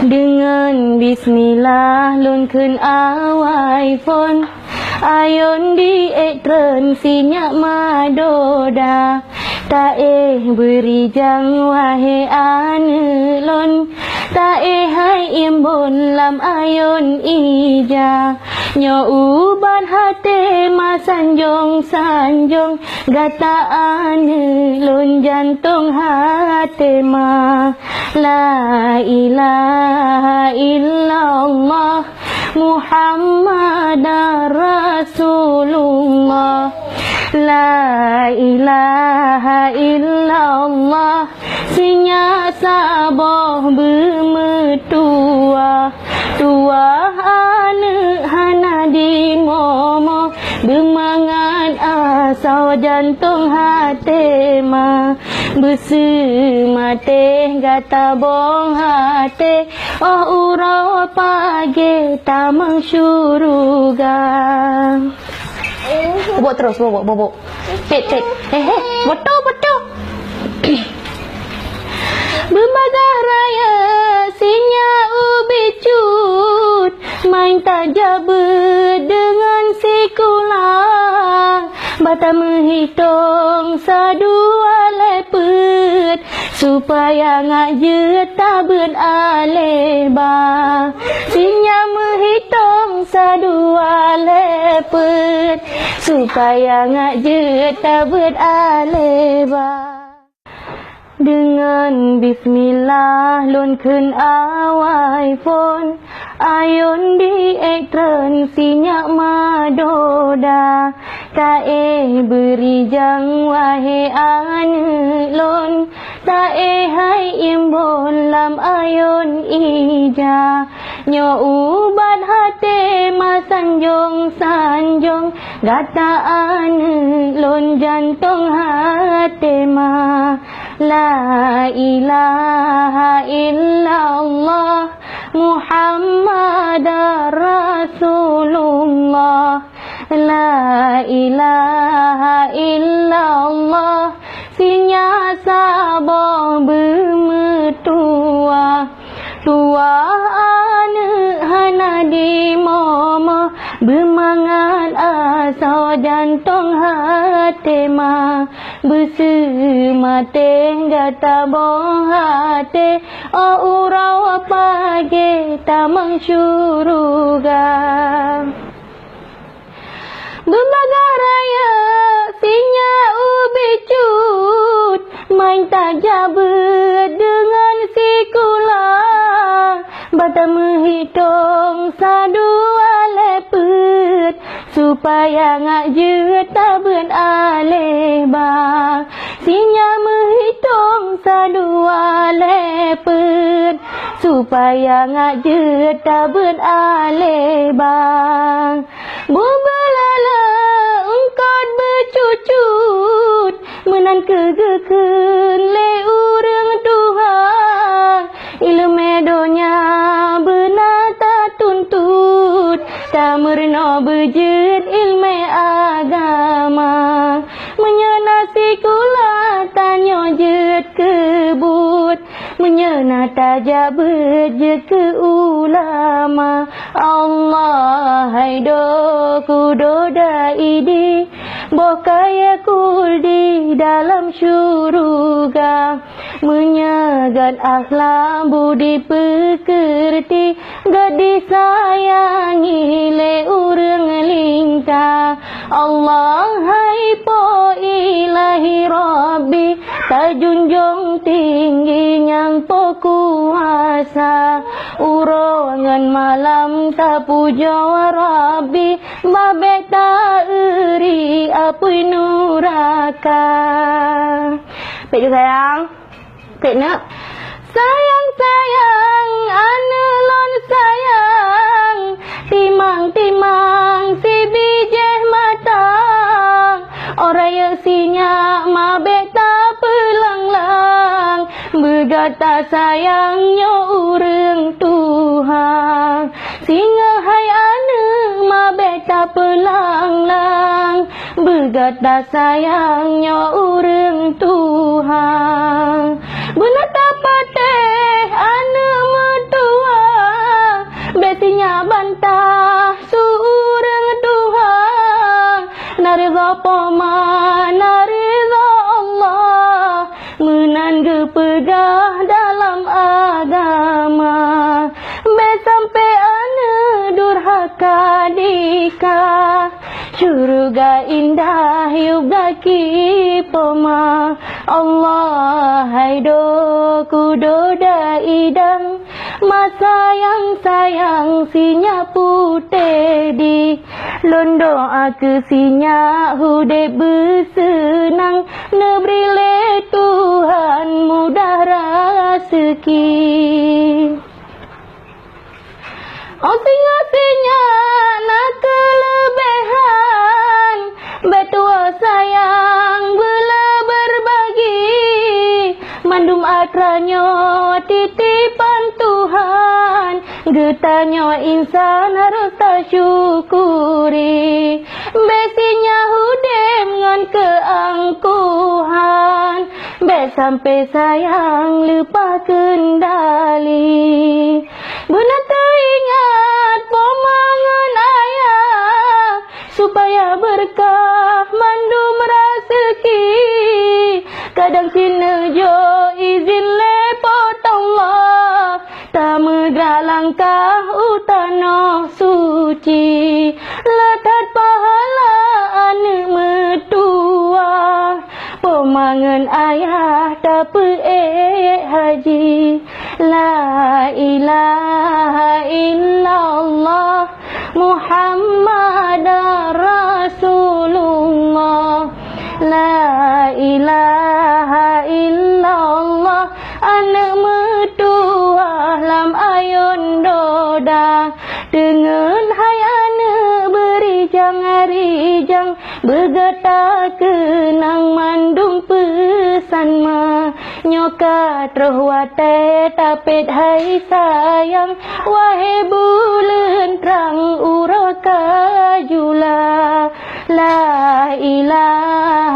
Dengan bismillah lun khun awai phon ayon di etren sinyak madoda ta beri jang wahe ane lon ta hai imbon lam ayon ija nyo uban hate ma sanjong gata ane lon jantung hate ma la ilaha illallah Muhammadar Rasulullah la ilaha illallah sinya saboh bermetua tua ane hana di momo bermangan asal jantung hati ma bersemate gata bong hati oh urau pagi tamang syuruga. Bobok terus, bobok. Pet. Betul. Bermagah raya sinya ubi cut main tajabe dengan sikulang bata menghitung sadua lepet supaya ngaje taben aleba sinya menghitung sadua lepet supaya ngaje taben aleba. Dengan bismillah lun khun awai phon ayon di etren sinyak madoda ta beri jang wahe ane lon ta hai imbon lam ayon ija nyo ubat hate ma sanjong gata ane lon jantung hate ma la ilaha illallah Muhammadar Rasulullah la ilaha illallah sinya saboh bermetua tua ane hana di momo bermangan asal jantung hati ma bersemate gata bong hati oh urau pagi tamang syuruga. Bermagah raya sinya ubi cut main tajabe dengan sikulang bata menghitung sadua lepet supaya ngaje taben aleba sinya menghitung sadua lepet supaya ngaje taben aleba bubelala engkau bercucut menan kegeken le urang Tuhan ilmu donya benata tuntut ta merno bejit ilmu agama menyenasi kula tanyo jet kebut menyena tajab berjet ke ulama Allah haido kudoda idi bokaya kul di dalam syuruga menyagat akhlak budi pekerti gadis sayangi le urang lingka Allah hai po ilahi rabbi tajunjung tinggi yang po kuasa urongan malam ta puja rabbi babe ta eri apui nuraka. Pek je sayang. Pek nak. Sayang ane lon sayang timang si bijih matang oraya sinya mabe ta pelanglang bergata sayangnya urang Tuhan singa hai ane mabe ta pelanglang bergata sayangnya urang Tuhan benar tak pateh ane mertua nan gepegah dalam agama. Be sampai ane durhaka dikah, syurga indah juga kipoma. Allah haido kudoda idang, masa yang sayang sinya putih di londo aku sinya hude bersenang, nebrile Tuhan mudah rezeki. Osing-osingnya nak kelebihan, betua sayang bela berbagi, mandum akranyo titipan Tuhan, getanyo insan harus tersyukuri, besinya hudem ngan keangkuhan, be sampai sayang lupa kendali. Benar teringat pemangan ayah, supaya berkah mandum rezeki. Kadang sinejo izin lepot Allah, tak megah langkah utano suci, lekat pahala ane metua. Pemangan ayah tak haji. La ilaha illallah Muhammad Rasulullah. La ilaha illallah anak metua lam ayun doda, dengan hayana berijang arijang, bergetar kenang mandung pesan ma. Nyoka terwate tapet hai sayang, wahai bulan terang uraka jula. La ilaha